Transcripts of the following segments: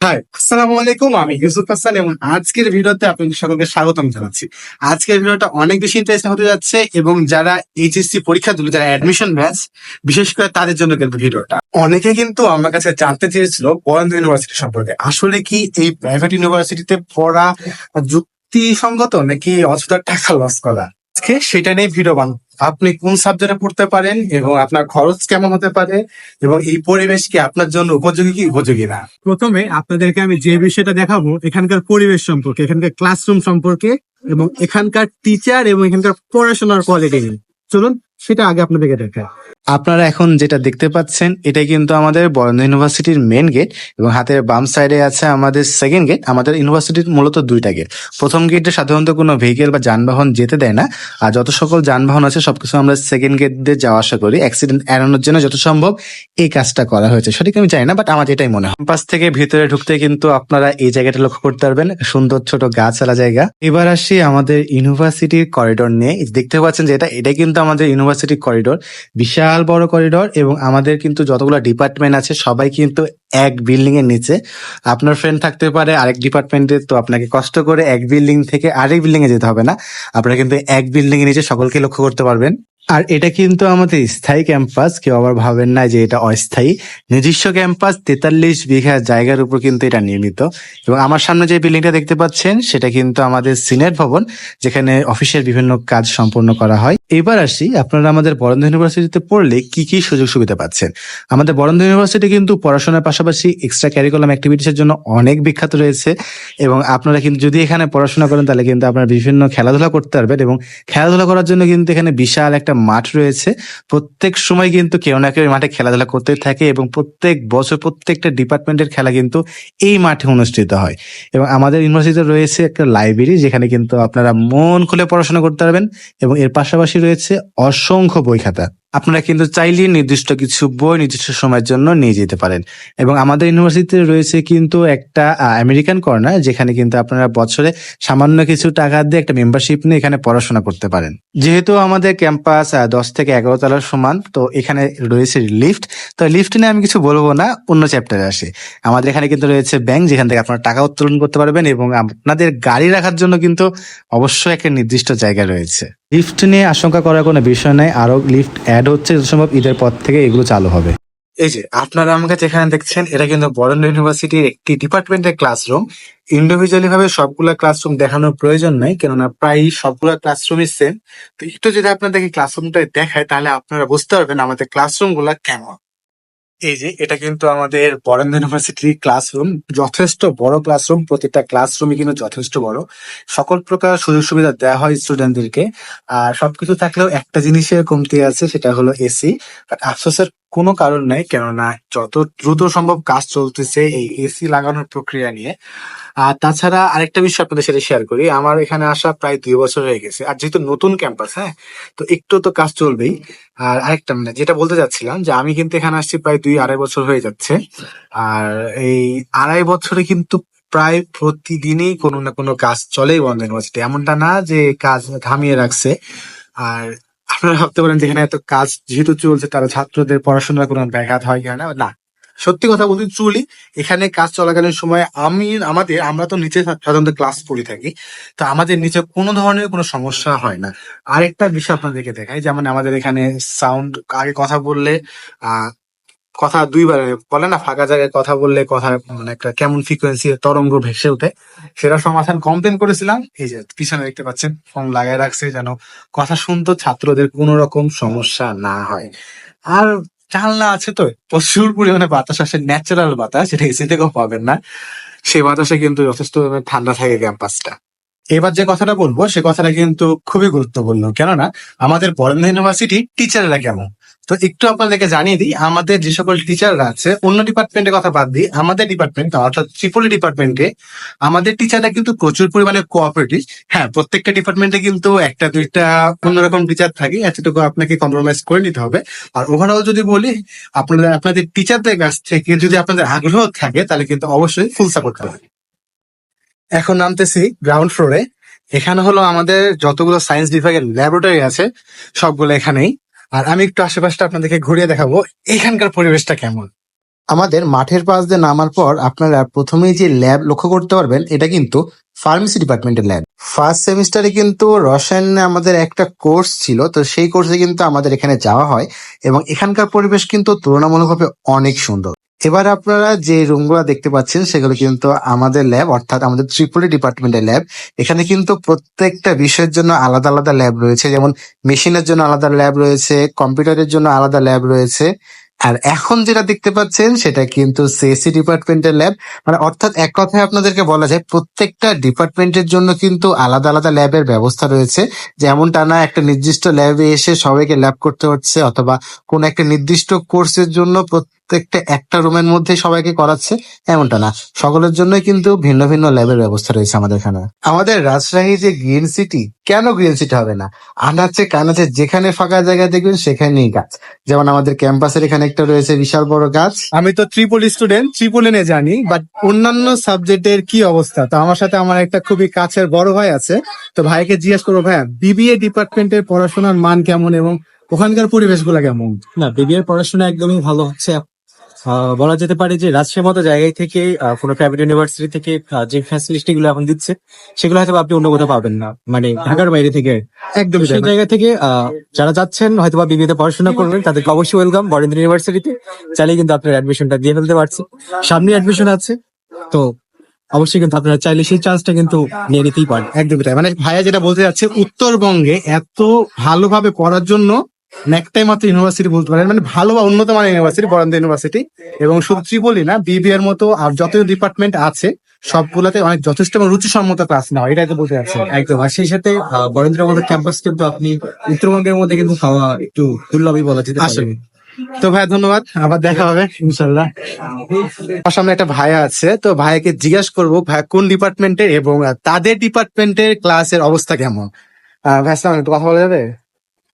High, আসসালামু আলাইকুম। আমি ইউসুফ হাসান এবং আজকের ভিডিওতে আপনাদের সকলকে স্বাগতম জানাচ্ছি। আজকের ভিডিওটা অনেক বেশি ইন্টারেস্টিং হতে যাচ্ছে এবং যারা এইচএসসি পরীক্ষা দিল, যারা অ্যাডমিশন ব্যাচ, বিশেষ করে তাদের জন্য কিন্তু ভিডিওটা। অনেকে কিন্তু আমার কাছে জানতে চেয়েছিল বরেন্দ্র ইউনিভার্সিটি সম্পর্কে। আসলে কি এই প্রাইভেট ইউনিভার্সিটিতে পড়া যুক্তিসঙ্গত নাকি অযথা টাকা লস করা? আজকে সেটা নিয়ে ভিডিও বানাবো। আপনি কোন সাবজেক্টে পড়তে পারেন এবং আপনার খরচ কেমন হতে পারে এবং এই পরিবেশ কি আপনার জন্য উপযোগী কি উপযোগী না। প্রথমে আপনাদেরকে আমি যে বিষয়টা দেখাবো এখানকার পরিবেশ সম্পর্কে, এখানকার ক্লাসরুম সম্পর্কে এবং এখানকার টিচার এবং এখানকার পড়াশোনার কোয়ালিটি নিয়ে। চলুন সেটা আগে আপনাদেরকে দেখায়। আপনারা এখন যেটা দেখতে পাচ্ছেন এটা কিন্তু আমাদের বরেন্দ্র ইউনিভার্সিটির মেন গেট এবং হাতের বাম সাইডে আছে আমাদের সেকেন্ড গেট। আমাদের ইউনিভার্সিটির মূলত দুইটা গেট। প্রথম গেটে সাধারণত কোনো ভেহিকেল বা যানবাহন যেতে দেয় না, আর যত সকল যানবাহন আছে সবকিছু আমরা সেকেন্ড গেট দিয়ে যাওয়া আসা করি। অ্যাক্সিডেন্ট এড়ানোর জন্য যত সম্ভব এই কাজটা করা হয়েছে, সঠিক আমি জানি না, বাট আমার এটাই মনে হয়। ক্যাম্পাস থেকে ভিতরে ঢুকতে কিন্তু আপনারা এই জায়গাটা লক্ষ্য করতে পারবেন, সুন্দর ছোট গাছওয়ালা জায়গা। এবার আসি আমাদের ইউনিভার্সিটির করিডোর নিয়ে। দেখতে পাচ্ছেন যে এটা কিন্তু আমাদের ইউনিভার্সিটির করিডোর, বিশাল বড় করিডোর এবং আমাদের কিন্তু যতগুলো ডিপার্টমেন্ট আছে সবাই কিন্তু এক বিল্ডিং এর নিচে। আপনার ফ্রেন্ড থাকতে পারে আরেক ডিপার্টমেন্টে, তো আপনাকে কষ্ট করে এক বিল্ডিং থেকে আরেক বিল্ডিং এ যেতে হবে না, আপনারা কিন্তু এক বিল্ডিং এর নিচে সকলকে লক্ষ্য করতে পারবেন। আর এটা কিন্তু আমাদের স্থায়ী ক্যাম্পাস, কেউ আবার ভাবেন না যে এটা অস্থায়ী। নিজস্ব ক্যাম্পাস, 43 বিঘা জায়গার উপর কিন্তু এটা নির্মিত। এবং আমার সামনে যে বিল্ডিংটা দেখতে পাচ্ছেন সেটা কিন্তু আমাদের সিনেট ভবন, যেখানে অফিসের বিভিন্ন কাজ সম্পন্ন করা হয়। এবার আসি, আপনারা আমাদের বরেন্দ্র ইউনিভার্সিটিতে পড়লে কি কি সুযোগ সুবিধা পাচ্ছেন। আমাদের বরেন্দ্র ইউনিভার্সিটি কিন্তু পড়াশোনার পাশাপাশি এক্সট্রা ক্যারিকুলাম অ্যাক্টিভিটিসের জন্য অনেক বিখ্যাত রয়েছে। এবং আপনারা কিন্তু যদি এখানে পড়াশোনা করেন তাহলে কিন্তু আপনারা বিভিন্ন খেলাধুলা করতে পারবেন, এবং খেলাধুলা করার জন্য কিন্তু এখানে বিশাল একটা মাঠ রয়েছে। প্রত্যেক সময় কিন্তু কেউ না কেউ এই মাঠে খেলাধুলা করতে থাকে এবং প্রত্যেক বছর প্রত্যেকটা ডিপার্টমেন্টের খেলা কিন্তু এই মাঠে অনুষ্ঠিত হয়। এবং আমাদের ইউনিভার্সিটিতে রয়েছে একটা লাইব্রেরি, যেখানে কিন্তু আপনারা মন খুলে পড়াশোনা করতে পারবেন এবং এর পাশাপাশি রয়েছে অসংখ্য বই খাতা। আপনারা কিন্তু চাইলে নির্দিষ্ট কিছু বই নির্দিষ্ট সময়ের জন্য নিয়ে যেতে পারেন। এবং আমাদের ইউনিভার্সিটিতে রয়েছে কিন্তু একটা আমেরিকান কর্নার, যেখানে কিন্তু আপনারা বছরে সামান্য কিছু টাকা দিয়ে একটা মেম্বারশিপ নিয়ে এখানে পড়াশোনা করতে পারেন। যেহেতু আমাদের ক্যাম্পাস 10 থেকে 11 তলার সমান, তো এখানে রয়েছে লিফট। তো লিফট নিয়ে আমি কিছু বলবো না, অন্য চ্যাপ্টারে আসি। আমাদের এখানে কিন্তু রয়েছে ব্যাংক, যেখান থেকে আপনারা টাকা উত্তোলন করতে পারবেন এবং আপনাদের গাড়ি রাখার জন্য কিন্তু অবশ্যই একটা নির্দিষ্ট জায়গা রয়েছে। লিফট নিয়ে আশঙ্কা করার কোনো বিষয় নাই, আরো লিফট অ্যাড হচ্ছে, যত সম্ভব ঈদের পর থেকে এগুলো চালু হবে। এই যে আপনারা আমাকে যেখানে দেখছেন এটা কিন্তু বরেন্দ্র ইউনিভার্সিটির একটি ডিপার্টমেন্টের ক্লাসরুম। ইন্ডিভিজুয়ালি ভাবে সবগুলা ক্লাসরুম দেখানোর প্রয়োজন নাই, কেননা প্রায় সবগুলা ক্লাসরুমই সেম। তো একটু যদি আপনাদেরকে ক্লাসরুমটা দেখায় তাহলে আপনারা বুঝতে পারবেন আমাদের ক্লাসরুম গুলা কেমন। এই যে এটা কিন্তু আমাদের বরেন্দ্র ইউনিভার্সিটির ক্লাসরুম, যথেষ্ট বড় ক্লাসরুম। প্রতিটা ক্লাসরুমই কিন্তু যথেষ্ট বড়। সকল প্রকার সুযোগ সুবিধা দেওয়া হয় স্টুডেন্টদেরকে। আর সবকিছু থাকলেও একটা জিনিসের কমতি আছে, সেটা হলো এসি। বাট আফসোসের কোনো কারণ নাই, কেননা যত দ্রুত সম্ভব কাজ চলতেছে এই এসি লাগানোর প্রক্রিয়া নিয়ে। আর তাছাড়া আরেকটা বিষয় আপনাদের সাথে শেয়ার করি, আমার এখানে আসা প্রায় 2 বছর হয়ে গেছে। আর যেহেতু নতুন ক্যাম্পাস, হ্যাঁ, তো একটু তো কাজ চলবেই। আর আরেকটা মানে যেটা বলতে চাচ্ছিলাম, যে আমি কিন্তু এখানে আসছি প্রায় 2-2.5 বছর হয়ে যাচ্ছে। আর এই 2.5 বছরে কিন্তু প্রায় প্রতিদিনই কোনো না কোনো কাজ চলেই বন্ধ ইউনিভার্সিটি, এমনটা না যে কাজ থামিয়ে রাখছে। আর আপনারা ভাবতে পারেন যেখানে এত কাজ যেহেতু চলছে তারা ছাত্রদের পড়াশোনার কোনো ব্যাঘাত হয় কিনা, না। সত্যি কথা বলতে ট্রুলি এখানে কাজ চলাকালীন সময় আমরা তো নিচে সাধারণত ক্লাস করে থাকি, তো আমাদের নিচে কোনো ধরনের কোনো সমস্যা হয় না। আরেকটা বিষয় আপনাদেরকে দেখাই, যেমন আমাদের এখানে সাউন্ড, আগে কথা বললে আহ কথা দুইবার বলে না, ফাঁকা জায়গায় কথা বললে কথা মানে একটা কেমন ফ্রিকোয়েন্সি তরঙ্গ ভেসে ওঠে, সেটা সমাধান কমপ্লেন করেছিলাম। এই যে পিছনে দেখতে পাচ্ছেন ফোন লাগাই রাখছে, যেন কথা শুনতো ছাত্রদের কোনো রকম সমস্যা না হয়। আর জানলা আছে, তো প্রচুর পরিমাণে বাতাস আসে, ন্যাচারাল বাতাস, যেটা এসি থেকেও পাবেন না। সেই বাতাসে কিন্তু যথেষ্ট পরিমাণে ঠান্ডা থাকে ক্যাম্পাসটা। এবার যে কথাটা বলবো সে কথাটা কিন্তু খুবই গুরুত্বপূর্ণ, কেননা আমাদের বরেন্দ্র ইউনিভার্সিটি টিচাররা কেমন। তো একটু আপনাদেরকে জানিয়ে দিই, আমাদের যে সকল টিচাররা আছে, অন্য ডিপার্টমেন্টের কথা বাদ দিই, আমাদের ডিপার্টমেন্ট অর্থাৎ ট্রিপলি ডিপার্টমেন্টে আমাদের টিচাররা কিন্তু প্রচুর পরিমাণে কোঅপারেটিভ। হ্যাঁ, প্রত্যেকটা ডিপার্টমেন্টে কিন্তু একটা দুইটা অন্যরকম টিচার থাকে, এতটুকু আপনাকে কম্প্রোমাইজ করে নিতে হবে। আর ওভারঅল যদি বলি, আপনাদের টিচারদের কাছ থেকে যদি আপনাদের আগ্রহ থাকে তাহলে কিন্তু অবশ্যই ফুল সাপোর্ট করবে। এখন নামতেছি গ্রাউন্ড ফ্লোরে। এখানে হলো আমাদের যতগুলো সায়েন্স বিভাগের ল্যাবরেটরি আছে সবগুলো এখানেই। আর আমি একটু আশেপাশটা আপনাদেরকে ঘুরিয়ে দেখাবো এখানকার পরিবেশটা কেমন। আমাদের মাঠের পাশ দিয়ে নামার পর আপনারা প্রথমেই যে ল্যাব লক্ষ্য করতে পারবেন এটা কিন্তু ফার্মেসি ডিপার্টমেন্টের ল্যাব। ফার্স্ট সেমিস্টারে কিন্তু রসায়নে আমাদের একটা কোর্স ছিল, তো সেই কোর্সে কিন্তু আমাদের এখানে যাওয়া হয় এবং এখানকার পরিবেশ কিন্তু তুলনামূলকভাবে অনেক সুন্দর। এবার আপনারা যে রুমগুলো দেখতে পাচ্ছেন সেগুলো কিন্তু আমাদের ল্যাব, অর্থাৎ আমাদের ট্রিপলি ডিপার্টমেন্টের ল্যাব। এখানে কিন্তু প্রত্যেকটা বিষয়ের জন্য আলাদা আলাদা ল্যাব রয়েছে, যেমন মেশিনের জন্য আলাদা ল্যাব রয়েছে, কম্পিউটারের জন্য আলাদা ল্যাব রয়েছে। আর এখন যেটা দেখতে পাচ্ছেন সেটা কিন্তু সিএসসি ডিপার্টমেন্টের ল্যাব। মানে অর্থাৎ এক কথায় আপনাদেরকে বলা যায় প্রত্যেকটা ডিপার্টমেন্টের জন্য কিন্তু আলাদা আলাদা ল্যাবের ব্যবস্থা রয়েছে। যেমনটা না একটা নির্দিষ্ট ল্যাবে এসে সবাইকে ল্যাব করতে হচ্ছে, অথবা কোন একটা নির্দিষ্ট কোর্সের জন্য প্রত্যেকটা একটা রুমের মধ্যে সবাইকে করাচ্ছে, এমনটা না। সকলের জন্যই কিন্তু ভিন্ন ভিন্ন ল্যাবের ব্যবস্থা রয়েছে আমাদের এখানে। আমাদের রাজশাহী যে গ্রিন সিটি, কেন গ্রিন সিটি হবে না? আনাচে কানাচে যেখানে ফাঁকা জায়গা দেখবেন সেখানেই গাছ। যেমন আমাদের ক্যাম্পাসের এখানে একটা রয়েছে বিশাল বড় গাছ। আমি তো ট্রিপল স্টুডেন্ট, ট্রিপল এনে জানি, বাট অন্যান্য সাবজেক্টের কি অবস্থা? তো আমার সাথে আমার একটা খুবই কাছের বড় ভাই আছে, তো ভাইকে জিজ্ঞেস করবো, ভাইয়া বিবিএ ডিপার্টমেন্টের পড়াশোনার মান কেমন এবং ওখানকার পরিবেশগুলো কেমন? না, বিবিএর পড়াশোনা একদমই ভালো হচ্ছে। বলা যেতে পারে যে রাজশাহীর মতো জায়গায় থেকে কোনো প্রাইভেট ইউনিভার্সিটি থেকে যে ফ্যাসিলিটি গুলো এখন দিচ্ছে সেগুলো হয়তো আপনি অন্য কোথাও পাবেন না, মানে ঢাকার বাইরে থেকে। একদমই সেই জায়গা থেকে যারা যাচ্ছেন হয়তো বা বিবিএ তে পড়াশোনা করবেন তাদেরকে অবশ্যই ওয়েলকাম বরেন্দ্র ইউনিভার্সিটিতে। চাইলে কিন্তু আপনার অ্যাডমিশনটা দিয়ে ফেলতে পারছি, সামনে অ্যাডমিশন আছে, তো অবশ্যই কিন্তু আপনারা চাইলে সেই চান্সটা কিন্তু নিয়ে নিতেই পারেন। একদমই তাই। মানে ভাইয়া যেটা বলতে যাচ্ছে, উত্তরবঙ্গে এত ভালোভাবে পড়ার জন্য একটাই মাত্র ইউনিভার্সিটি বলতে পারেন, মানে ভালো বা উন্নত মানের ইউনিভার্সিটি, বরেন্দ্র ইউনিভার্সিটি। এবং শুধু ত্রিপলি না, বিবিএ এর মতো আর যত ডিপার্টমেন্ট আছে সবগুলাতে অনেক যথেষ্ট এবং রুচিসম্মত ক্লাস নেওয়া, এটাই তো বলতে যাচ্ছে। একদম। আর সেই সাথে বরেন্দ্র মতো ক্যাম্পাস কিন্তু আপনি উত্তরবঙ্গের মধ্যে কিন্তু পাওয়া একটু দুর্লভই বলা যেতে পারে। আসলে তো ভাইয়া ধন্যবাদ, আবার দেখা হবে ইনশাল্লাহ। আমার সামনে একটা ভাইয়া আছে, তো ভাইয়াকে জিজ্ঞেস করবো ভাইয়া কোন ডিপার্টমেন্টের এবং তাদের ডিপার্টমেন্টের ক্লাসের অবস্থা কেমন। ভাইয়া আসসালামু আলাইকুম, একটু কথা বলা যাবে?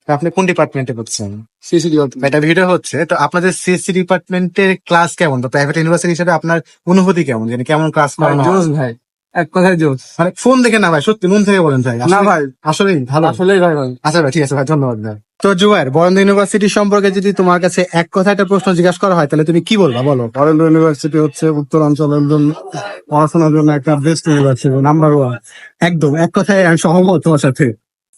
আপনি কোন ডিপার্টমেন্টে করছেন? CC department. এটা ভিডিও হচ্ছে, তো আপনাদের সিএসসি ডিপার্টমেন্টের ক্লাস কেমন? তো প্রাইভেট ইউনিভার্সিটি হিসেবে আপনার অনুভূতি কেমন, যে কেমন ক্লাস করানো হয়? জোস ভাই, এক কথায় জোস। মানে ফোন দেখে না ভাই, সত্যি মন থেকে বলেন ভাই। না ভাই, আসলেই ভালো। আসলেই ভাই ভাই। আচ্ছা ভাই, ঠিক আছে ভাই, ধন্যবাদ ভাই। তো জুবাইর, বরেন্দ্র ইউনিভার্সিটি সম্পর্কে যদি তোমার কাছে এক কথা একটা প্রশ্ন জিজ্ঞাসা করা হয় তাহলে তুমি কি বলবা, বলো? বরেন্দ্র ইউনিভার্সিটি হচ্ছে উত্তরাঞ্চলের জন্য পড়াশোনার জন্য একটা বেস্ট ইউনিভার্সিটি, নাম্বার ওয়ান। একদম এক কথায় আমি সহমত তোমার সাথে।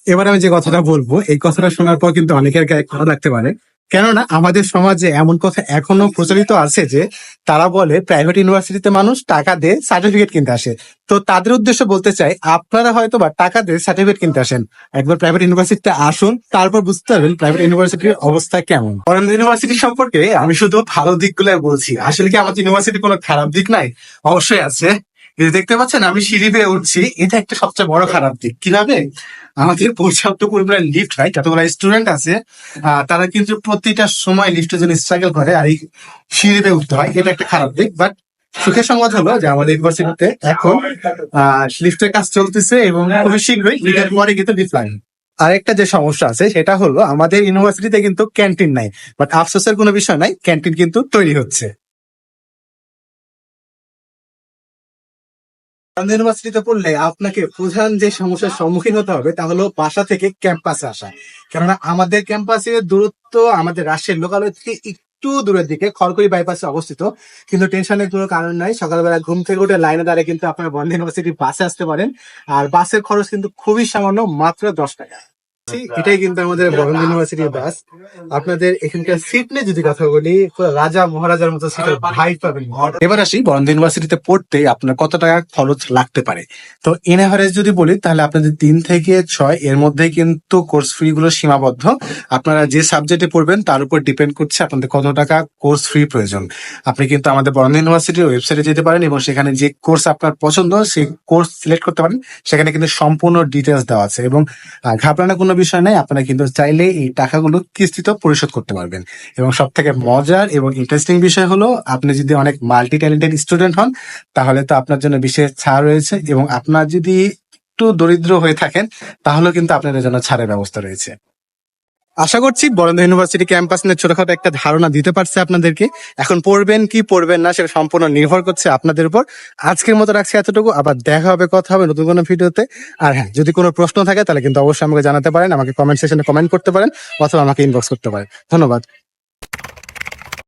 এবার আমি যে কথাটা বলবো, এই কথাটা শোনার পর কিন্তু অনেকের গায়ে খারাপ লাগতে পারে, কেননা আমাদের সমাজে এমন কথা এখনো প্রচলিত আছে যে তারা বলে প্রাইভেট ইউনিভার্সিটিতে মানুষ টাকা দিয়ে সার্টিফিকেট কিনতে আসে। তো তাদের উদ্দেশ্যে বলতে চাই, আপনারা হয়তো বা টাকা দিয়ে সার্টিফিকেট কিনতে আসেন, একবার প্রাইভেট ইউনিভার্সিটিতে আসুন, তারপর বুঝতে পারবেন প্রাইভেট ইউনিভার্সিটির অবস্থা কেমন। বরেন্দ্র ইউনিভার্সিটি সম্পর্কে আমি শুধু ভালো দিকগুলো বলছি, আসলে কি আমাদের ইউনিভার্সিটির কোনো খারাপ দিক নাই? অবশ্যই আছে। এই যে দেখতে পাচ্ছেন আমি সিঁড়ি বেয়ে উঠছি, এটা একটা সবচেয়ে বড় খারাপ দিক। কিভাবে? আমাদের পর্যাপ্ত পরিমাণে লিফট নাই, যতগুলো স্টুডেন্ট আছে তারা কিন্তু প্রতিটা সময় লিফটের জন্য স্ট্রাগল করে, আর এই সিঁড়ি বেয়ে উঠতে হয়, এটা একটা খারাপ দিক। বাট সুখের সংবাদ হলো যে আমাদের ইউনিভার্সিটিতে এখন লিফটের কাজ চলতেছে এবং খুবই শীঘ্রই ঈদের পরে কিন্তু লিফট লাইন। আরেকটা যে সমস্যা আছে সেটা হলো আমাদের ইউনিভার্সিটিতে কিন্তু ক্যান্টিন নাই, বাট আফসোসের কোনো বিষয় নাই, ক্যান্টিন কিন্তু তৈরি হচ্ছে। আমাদের ইউনিভার্সিটিতে পড়লে আপনাকে প্রধান যে সমস্যার সম্মুখীন হতে হবে তা হলো বাসা থেকে ক্যাম্পাসে আসা। কেননা আমাদের ক্যাম্পাসের দূরত্ব আমাদের রাজশাহীর লোকালয় থেকে একটু দূরের দিকে, খড়খড়ি বাইপাসে অবস্থিত। কিন্তু টেনশনের কোনো কারণ নাই, সকালবেলা ঘুম থেকে উঠে লাইনে দাঁড়িয়ে কিন্তু আপনার বন্ধ ইউনিভার্সিটি বাসে আসতে পারেন। আর বাসের খরচ কিন্তু খুবই সামান্য, মাত্র 10 টাকা। এটাই কিন্তু আমাদের বরেন্দ্র ইউনিভার্সিটির বাস। আপনাদের এখানকার সিট নিয়ে যদি কথা বলি, পুরো রাজা মহারাজার মতো সিটের ভাই পাবেন। এবার আসি বরেন্দ্র ইউনিভার্সিটিতে পড়তে আপনার কত টাকা খরচ লাগতে পারে। তো ইন এভারেজ যদি বলি তাহলে আপনাদের 3 থেকে 6 এর মধ্যে কিন্তু কোর্স ফি গুলো সীমাবদ্ধ। আপনারা যে সাবজেক্টে পড়বেন তার উপর ডিপেন্ড করছে আপনাদের কত টাকা কোর্স ফি প্রয়োজন। আপনি কিন্তু আমাদের বরেন্দ্র ইউনিভার্সিটির ওয়েবসাইটে যেতে পারেন এবং সেখানে যে কোর্স আপনার পছন্দ সেই কোর্স সিলেক্ট করতে পারেন। সেখানে কিন্তু সম্পূর্ণ ডিটেলস দেওয়া আছে এবং ঘাবড়ানোর কোনো বিষয় নাই, আপনারা কিন্তু চাইলে এই টাকাগুলো কিস্তিতে পরিশোধ করতে পারবেন। এবং সব থেকে মজার এবং ইন্টারেস্টিং বিষয় হলো, আপনি যদি অনেক মাল্টি ট্যালেন্টেড স্টুডেন্ট হন তাহলে তো আপনার জন্য বিশেষ ছাড় রয়েছে, এবং আপনার যদি একটু দরিদ্র হয়ে থাকেন তাহলেও কিন্তু আপনাদের জন্য ছাড়ের ব্যবস্থা রয়েছে। আশা করছি বরেন্দ্র ইউনিভার্সিটি ক্যাম্পাস নিয়ে ছোটখাটো একটা ধারণা দিতে পারছে আপনাদেরকে। এখন পড়বেন কি পড়বেন না সেটা সম্পূর্ণ নির্ভর করছে আপনাদের উপর। আজকের মতো রাখছি এতটুকু, আবার দেখা হবে, কথা হবে নতুন কোনো ভিডিওতে। আর হ্যাঁ, যদি কোনো প্রশ্ন থাকে তাহলে কিন্তু অবশ্যই আমাকে জানাতে পারেন, আমাকে কমেন্ট সেকশনে কমেন্ট করতে পারেন অথবা আমাকে ইনবক্স করতে পারেন। ধন্যবাদ।